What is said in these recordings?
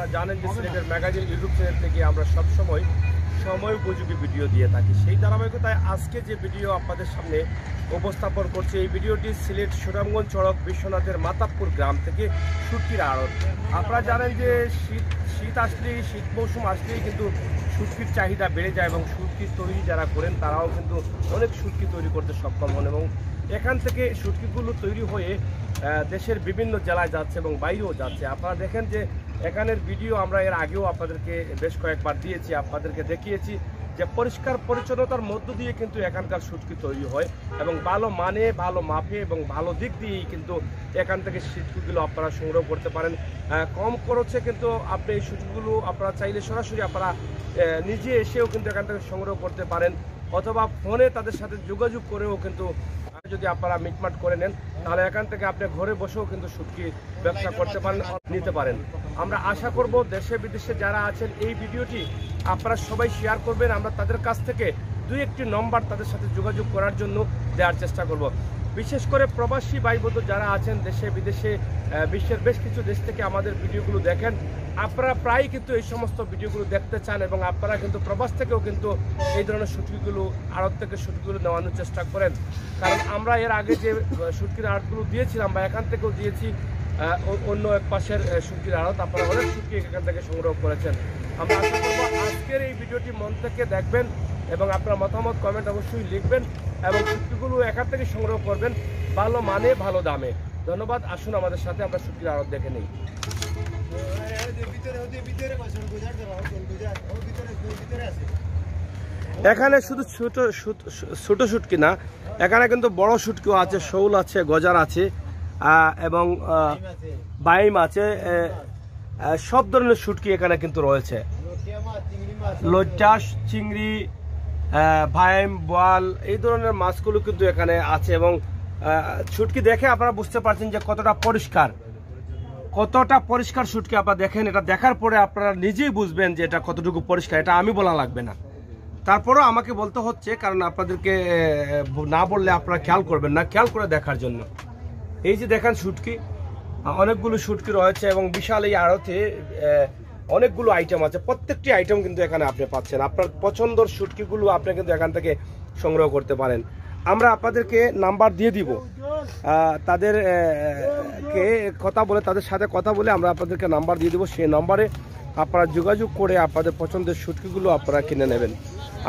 আপনারা জানেন যে সিলেটের ম্যাগাজিন ইউটিউব চ্যানেল থেকে আমরা সবসময় সময় উপযোগী ভিডিও দিয়ে থাকি। সেই ধারাবাহিকতায় আজকে যে ভিডিও আপনাদের সামনে উপস্থাপন করছি, এই ভিডিওটি সিলেট সুনামগঞ্জ সড়ক বিশ্বনাথের মাতাবপুর গ্রাম থেকে শুটকির আড়ত। আপনারা জানেন যে শীত আসলেই, শীত মৌসুম আসলেই কিন্তু শুটকির চাহিদা বেড়ে যায় এবং শুটকি তৈরি যারা করেন তারাও কিন্তু অনেক শুটকি তৈরি করতে সক্ষম হন এবং এখান থেকে শুটকিগুলো তৈরি হয়ে দেশের বিভিন্ন জেলায় যাচ্ছে এবং বাইরেও যাচ্ছে। আপনারা দেখেন যে এখানের ভিডিও আমরা এর আগেও আপনাদেরকে বেশ কয়েকবার দিয়েছি, আপনাদেরকে দেখিয়েছি যে পরিষ্কার পরিচ্ছন্নতার মধ্য দিয়ে কিন্তু এখানকার শুটকি তৈরি হয় এবং ভালো মানে, ভালো মাপে এবং ভালো দিক দিয়েই কিন্তু এখান থেকে শুটকিগুলো আপনারা সংগ্রহ করতে পারেন। কম খরচে কিন্তু আপনি এই শুটকিগুলো আপনারা চাইলে সরাসরি আপনারা নিজে এসেও কিন্তু এখান থেকে সংগ্রহ করতে পারেন, অথবা ফোনে তাদের সাথে যোগাযোগ করেও কিন্তু যদি আপনারা মিটমাট করে নেন তাহলে এখান থেকে আপনি ঘরে বসেও কিন্তু শুটকি ব্যবসা করতে পারেন, নিতে পারেন। আমরা আশা করব দেশে বিদেশে যারা আছেন এই ভিডিওটি আপনারা সবাই শেয়ার করবেন। আমরা তাদের কাছ থেকে দুই একটি নম্বর তাদের সাথে যোগাযোগ করার জন্য দেওয়ার চেষ্টা করব। বিশেষ করে প্রবাসী ভাই বন্ধু যারা আছেন দেশে বিদেশে, বিশ্বের বেশ কিছু দেশ থেকে আমাদের ভিডিওগুলো দেখেন, আপনারা প্রায় কিন্তু এই সমস্ত ভিডিওগুলো দেখতে চান এবং আপনারা কিন্তু প্রবাস থেকেও কিন্তু এই ধরনের শুটকিগুলো আড়ত থেকে শুটকিগুলো নেওয়ানোর চেষ্টা করেন। কারণ আমরা এর আগে যে শুটকির আড়তগুলো দিয়েছিলাম বা এখান থেকেও দিয়েছি অন্য এক পাশের শুটকির আড়ত, আপনারা অনেক শুটকি এখান থেকে সংগ্রহ করেছেন। আমরা আশা করবো আজকের এই ভিডিওটি মন থেকে দেখবেন এবং আপনার মতামত কমেন্ট অবশ্যই লিখবেন এবং শুটকিগুলো এখান থেকে সংগ্রহ করবেন ভালো মানে, ভালো দামে। ধন্যবাদ। আসুন আমাদের সাথে আমরা শুটকির আড়ত দেখে নিই। এখানে শুধু ছোট শুটকি না, এখানে কিন্তু বড় শুটকিও আছে, শৌল আছে, গজার আছে এবং বাইম আছে, সব ধরনের শুটকি এখানে কিন্তু রয়েছে। লইট্টা, চিংড়ি, ভাইম, বোয়াল, এই ধরনের মাছগুলো কিন্তু এখানে আছে এবং শুটকি দেখে আপনারা বুঝতে পারছেন যে কতটা পরিষ্কার শুটকি। আপনারা দেখেন, এটা দেখার পরে আপনারা নিজেই বুঝবেন যে এটা কতটুকু পরিষ্কার, এটা আমি বলা লাগবে না। তারপরেও আমাকে বলতে হচ্ছে, কারণ আপনাদেরকে না বললে আপনারা খেয়াল করবেন না, খেয়াল করে দেখার জন্য। এই যে দেখেন শুটকি, অনেকগুলো শুটকি রয়েছে এবং বিশাল এই আড়তে অনেকগুলো আইটেম আছে। প্রত্যেকটি আইটেম কিন্তু এখানে আপনি পাচ্ছেন। আপনার পছন্দের শুটকিগুলো আপনি কিন্তু এখান থেকে সংগ্রহ করতে পারেন। আমরা আপনাদেরকে নাম্বার দিয়ে দিব, তাদেরকে তাদের সাথে কথা বলে আমরা আপনাদেরকে নাম্বার দিয়ে দিব। সেই নাম্বারে আপনারা যোগাযোগ করে আপনাদের পছন্দের শুটকিগুলো আপনারা কিনে নেবেন।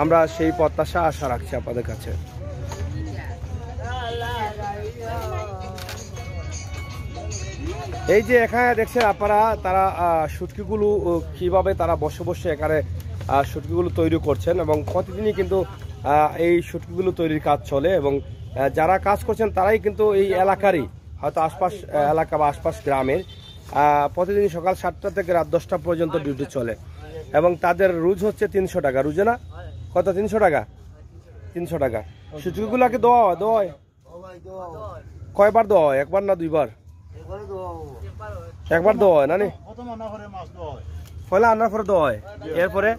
আমরা সেই প্রত্যাশা আশা রাখছি আপনাদের কাছে। এই যে এখানে দেখছেন আপনারা, তারা শুটকিগুলো কিভাবে তারা বসে বসে এখানে শুটকিগুলো তৈরি করছেন এবং প্রতিদিনই কিন্তু এই শুটকিগুলো তৈরির কাজ চলে এবং যারা কাজ করছেন তারাই কিন্তু এই এলাকারই, হয়তো আশপাশ এলাকা বা আশপাশ গ্রামের, প্রতিদিন সকাল 7টা থেকে রাত 10টা পর্যন্ত ডিউটি চলে এবং তাদের রোজ হচ্ছে 300 টাকা। রোজে না কত? 300 টাকা। 300 টাকা। শুটকিগুলোকে দেওয়া হয় কয়বার দেওয়া হয়? একবার না দুইবার? একবার দেওয়া হয় না? পয়লা আনার পরে দেওয়া হয়, এরপরে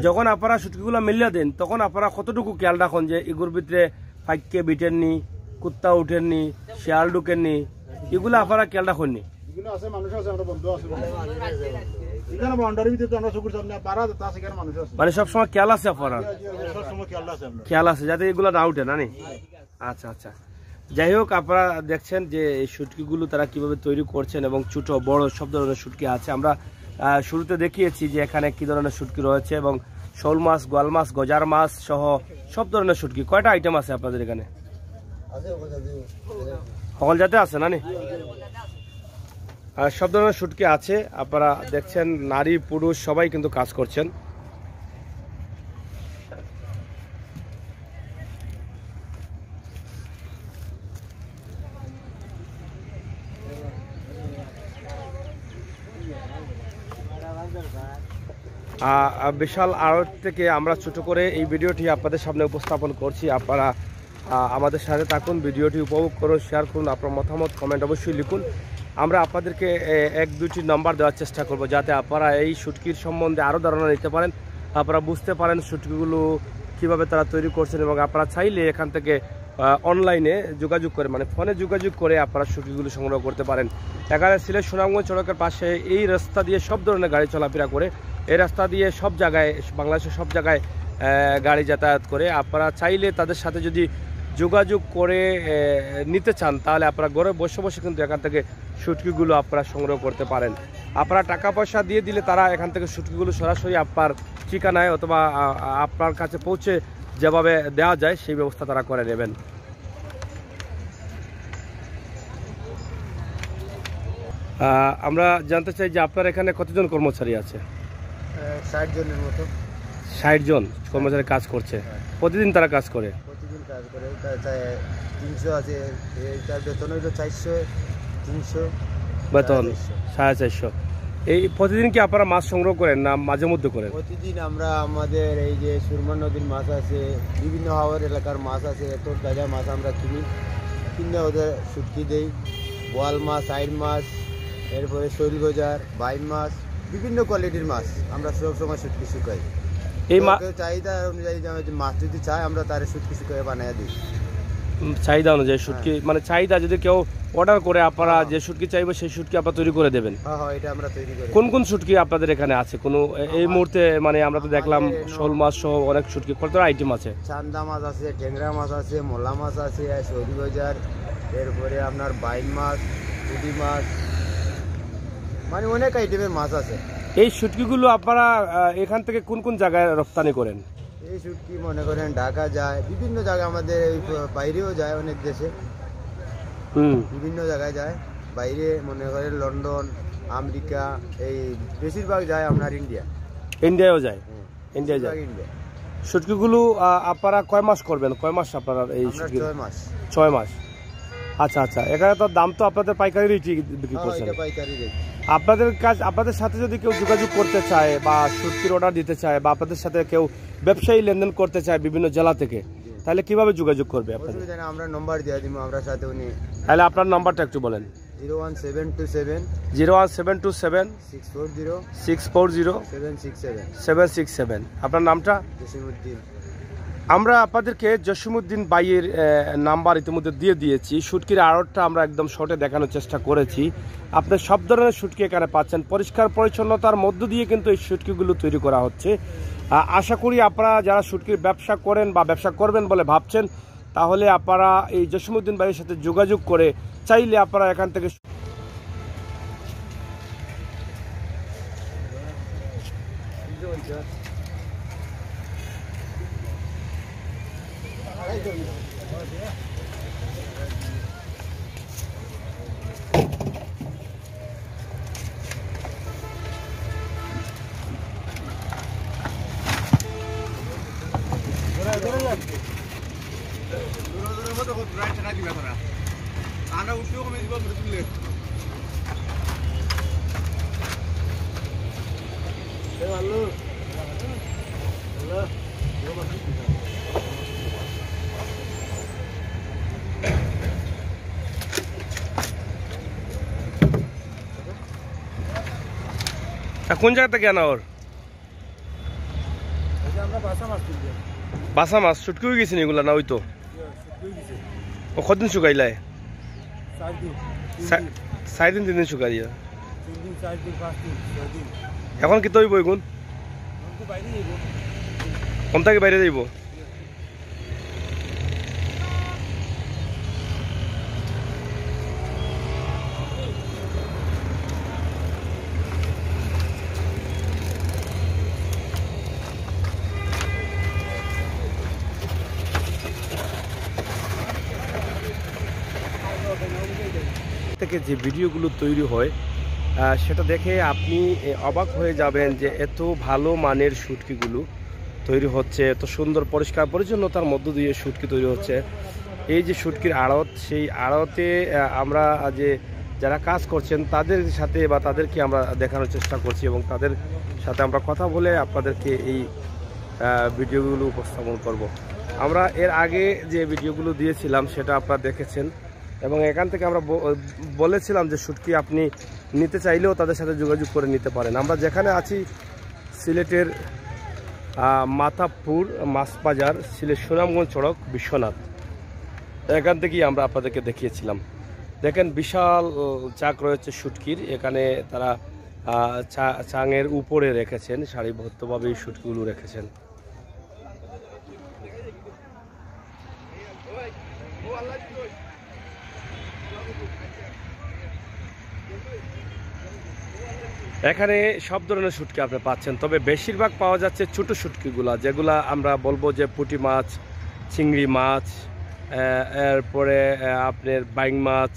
যখন আপনারা শুটকিগুলো মিলিয়ে দেন তখন আপনারা কতটুকু খেয়াল রাখুন যে এগুলোর ভিতরে ফাইককে বিটেননি, কুত্তা উঠেননি, শিয়াল ঢুকেননি, এগুলো আপনারা খেয়াল রাখুননি? মানে সবসময় খেয়াল আছে আপনারা? খেয়াল আছে যাতে এগুলো না উঠে না? আচ্ছা আচ্ছা, যাই হোক, আপনারা দেখছেন যে এই শুটকিগুলো তারা কিভাবে তৈরি করছেন এবং ছোট বড় সব ধরনের শুটকি আছে। আমরা শুরুতে দেখিয়েছি যে এখানে কি ধরনের শুটকি রয়েছে এবং শোল মাছ, গোয়াল মাছ, গজার মাছ সহ সব ধরনের শুটকি। কয়টা আইটেম আছে আপনাদের এখানে? সকল জাতে আছে না? সব ধরনের শুটকি আছে। আপনারা দেখছেন নারী পুরুষ সবাই কিন্তু কাজ করছেন। বিশাল আড়ত থেকে আমরা ছোট করে এই ভিডিওটি আপনাদের সামনে উপস্থাপন করছি। আপনারা আমাদের সাথে থাকুন, ভিডিওটি উপভোগ করুন, শেয়ার করুন, আপনার মতামত কমেন্ট অবশ্যই লিখুন। আমরা আপনাদেরকে 1-2টি নাম্বার দেওয়ার চেষ্টা করব যাতে আপনারা এই শুটকির সম্বন্ধে আরও ধারণা নিতে পারেন, আপনারা বুঝতে পারেন শুটকিগুলো কীভাবে তারা তৈরি করছেন এবং আপনারা চাইলে এখান থেকে অনলাইনে যোগাযোগ করে মানে ফোনে যোগাযোগ করে আপনারা শুটকিগুলো সংগ্রহ করতে পারেন। এখানে সিলেট সুনামগঞ্জ সড়কের পাশে এই রাস্তা দিয়ে সব ধরনের গাড়ি চলাফেরা করে, এই রাস্তা দিয়ে সব জায়গায় বাংলাদেশের সব জায়গায় গাড়ি যাতায়াত করে। আপনারা চাইলে তাদের সাথে যদি যোগাযোগ করে নিতে চান তাহলে আপনারা ঘরে বসে বসে কিন্তু এখান থেকে শুটকিগুলো আপনারা সংগ্রহ করতে পারেন। আপনারা টাকা পয়সা দিয়ে দিলে তারা এখান থেকে শুটকিগুলো সরাসরি আপনার ঠিকানায় অথবা আপনার কাছে পৌঁছে যেভাবে দেওয়া যায় সেই ব্যবস্থা তারা করে নেবেন। আমরা জানতে চাই যে আপনার এখানে কতজন কর্মচারী আছে? 60 জনের মতো। 60 জন কর্মচারী কাজ করছে। প্রতিদিন তারা কাজ করে? প্রতিদিন কাজ করে। 300 আছে, তার বেতন হইল 400, 300 বেতন 450। এই প্রতিদিন কি আপনারা মাছ সংগ্রহ করেন না মাঝে মধ্যে করেন? প্রতিদিন আমরা আমাদের এই যে সুরমা নদীর মাছ আছে, বিভিন্ন হাওয়ার এলাকার মাছ আছে, এত তাজা মাছ আমরা কিনে ওদের শুটকি দেই। বোয়াল মাছ, আইড় মাছ, এরপরে শৈলগজার, বাইম মাছ, বিভিন্ন কোয়ালিটির মাছ আমরা সব সময় শুটকি শুকাই। এই চাহিদা অনুযায়ী মাছ যদি চায় আমরা তার শুটকি শুকাই বানিয়ে দিই। চাহিদা অনুযায়ী শুটকি মানে চাহিদা যদি কেউ অর্ডার করে আপনারা যে শুটকি চাইবে সেই শুটকি আপনারা তৈরি করে দেবেন? হ্যাঁ, এটা আমরা তৈরি করি। কোন কোন শুটকি আপনাদের এখানে আছে কোন এই মুহূর্তে? মানে আমরা তো দেখলাম শোল মাছ সহ অনেক শুটকি, কত আইটেম আছে? চান্দা মাছ আছে, ট্যাংরা মাছ আছে, মোলা মাছ আছে, শৈলগজার, এরপরে আপনার বাইম মাছ, পুঁটি মাছ, মানে অনেক আইটেমের মাছ আছে। এই শুটকিগুলো আপনারা এখান থেকে কোন কোন জায়গায় রপ্তানি করেন? এই শুটকি মনে করেন ঢাকা যায়, বিভিন্ন জায়গায়, আমাদের বাইরেও যায়, অনেক দেশে বিভিন্ন জায়গায় যায়। বাইরে মনে করেন লন্ডন, আমেরিকা, এই বেশিরভাগ যায় আপনার ইন্ডিয়াও যায়। ইন্ডিয়া যায়। শুটকিগুলো আপনারা কয় মাস করবেন? কয় মাস আপনারা এই? 6 মাস। আচ্ছা আচ্ছা। এখানে তো দাম তো আপনাদের পাইকারি রেটে বিক্রি করছেন? পাইকারি রেট। আপনাদের সাথে যদি কেউ যোগাযোগ করতে চায় বা শুটকির অর্ডার দিতে চায় বা আপনাদের সাথে কেউ ব্যবসায়ী লেনদেন করতে চায় বিভিন্ন জেলা থেকে, তাহলে কিভাবে যোগাযোগ করবে? আমরা নম্বর দিয়ে দিব, আমরা সাথে উনি। তাহলে আপনার নাম্বারটা একটু বলেন। 01727 640 767। আপনার নামটা? জসিমউদ্দিন। আমরা আপনাদেরকে জসিমউদ্দিন ভাইয়ের নাম্বার ইতিমধ্যে দিয়ে দিয়েছি। শুটকির আড়তটা আমরা একদম শর্টে দেখানোর চেষ্টা করেছি। আপনার সব ধরনের শুটকি এখানে পাচ্ছেন। পরিষ্কার পরিচ্ছন্নতার মধ্য দিয়ে কিন্তু এই শুটকিগুলো তৈরি করা হচ্ছে। আশা করি আপনারা যারা শুটকির ব্যবসা করেন বা ব্যবসা করবেন বলে ভাবছেন, তাহলে আপনারা এই জসিমউদ্দিন ভাইয়ের সাথে যোগাযোগ করে চাইলে আপনারা এখান থেকে কোন জায়গা থেকে আনা? ওর বাসা মাছ শুটকি হয়ে গেছে এগুলা না? ওই তো ও কতদিন শুকাইলায়? 4 দিন 3 দিন শুকাই। এখন কি তৈব এগুন কোন থেকে বাইরে যাইব? থেকে যে ভিডিওগুলো তৈরি হয় সেটা দেখে আপনি অবাক হয়ে যাবেন যে এত ভালো মানের শুটকিগুলো তৈরি হচ্ছে, এত সুন্দর পরিষ্কার পরিচ্ছন্নতার মধ্য দিয়ে শুটকি তৈরি হচ্ছে। এই যে শুটকির আড়ত, সেই আড়তে আমরা যে যারা কাজ করছেন তাদের সাথে বা তাদেরকে আমরা দেখানোর চেষ্টা করছি এবং তাদের সাথে আমরা কথা বলে আপনাদেরকে এই ভিডিওগুলো উপস্থাপন করব। আমরা এর আগে যে ভিডিওগুলো দিয়েছিলাম সেটা আপনারা দেখেছেন এবং এখান থেকে আমরা বলেছিলাম যে শুটকি আপনি নিতে চাইলেও তাদের সাথে যোগাযোগ করে নিতে পারেন। আমরা যেখানে আছি সিলেটের মাথাপুর মাছ বাজার, সিলেট সুনামগঞ্জ সড়ক, বিশ্বনাথ। এখান থেকেই আমরা আপনাদেরকে দেখিয়েছিলাম। দেখেন বিশাল চাক রয়েছে শুটকির, এখানে তারা চাঙের উপরে রেখেছেন, সারিবদ্ধভাবে এই শুটকিগুলো রেখেছেন। এখানে সব ধরনের শুটকি আপনি পাচ্ছেন, তবে বেশিরভাগ পাওয়া যাচ্ছে ছোট শুটকিগুলা, যেগুলা আমরা বলবো যে পুঁটি মাছ, চিংড়ি মাছ, এরপরে আপনার বাইং মাছ,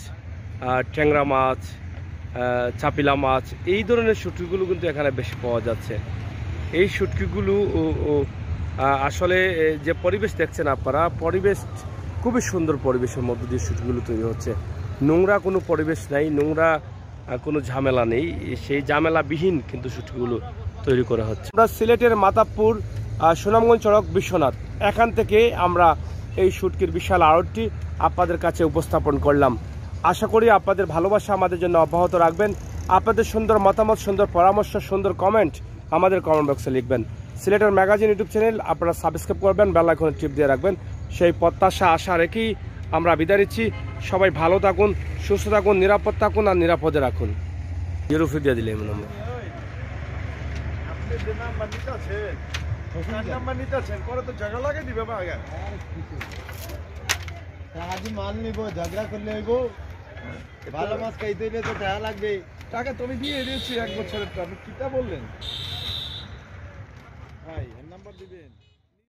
ট্যাংরা মাছ, চাপিলা মাছ, এই ধরনের শুটকিগুলো কিন্তু এখানে বেশি পাওয়া যাচ্ছে। এই শুটকিগুলো আসলে যে পরিবেশ দেখছেন আপনারা, পরিবেশ খুবই সুন্দর পরিবেশের মধ্য দিয়ে শুটকিগুলো তৈরি হচ্ছে। নোংরা কোনো পরিবেশ নেই, নোংরা কোনো ঝামেলা নেই, সেই ঝামেলাবিহীন কিন্তু শুটকিগুলো তৈরি করা হচ্ছে। আমরা সিলেটের মাতাবপুর সুনামগঞ্জ সড়ক বিশ্বনাথ, এখান থেকে আমরা এই শুটকির বিশাল আড়তটি আপনাদের কাছে উপস্থাপন করলাম। আশা করি আপনাদের ভালোবাসা আমাদের জন্য অব্যাহত রাখবেন। আপনাদের সুন্দর মতামত, সুন্দর পরামর্শ, সুন্দর কমেন্ট আমাদের কমেন্ট বক্সে লিখবেন। সিলেটের ম্যাগাজিন ইউটিউব চ্যানেল আপনারা সাবস্ক্রাইব করবেন, বেল আইকনে টিপ দিয়ে রাখবেন। সেই প্রত্যাশা আশা রেখেই আমরা বিদায় নিচ্ছি। সবাই ভালো থাকুন, সুস্থ থাকুন, নিরাপদ থাকুন আর নিরাপদে রাখুন। জিরোফি দিয়ে দিলে নম্বর মাল নিব, ঝগড়া করলে হইব। ভালো মাছ খাইতে হইলে তো টাকা লাগবে। টাকা তুমি দিয়ে দিয়েছি 1 বছরের, আপনি কিটা বললেন ভাই? এর নাম্বার দিবেন।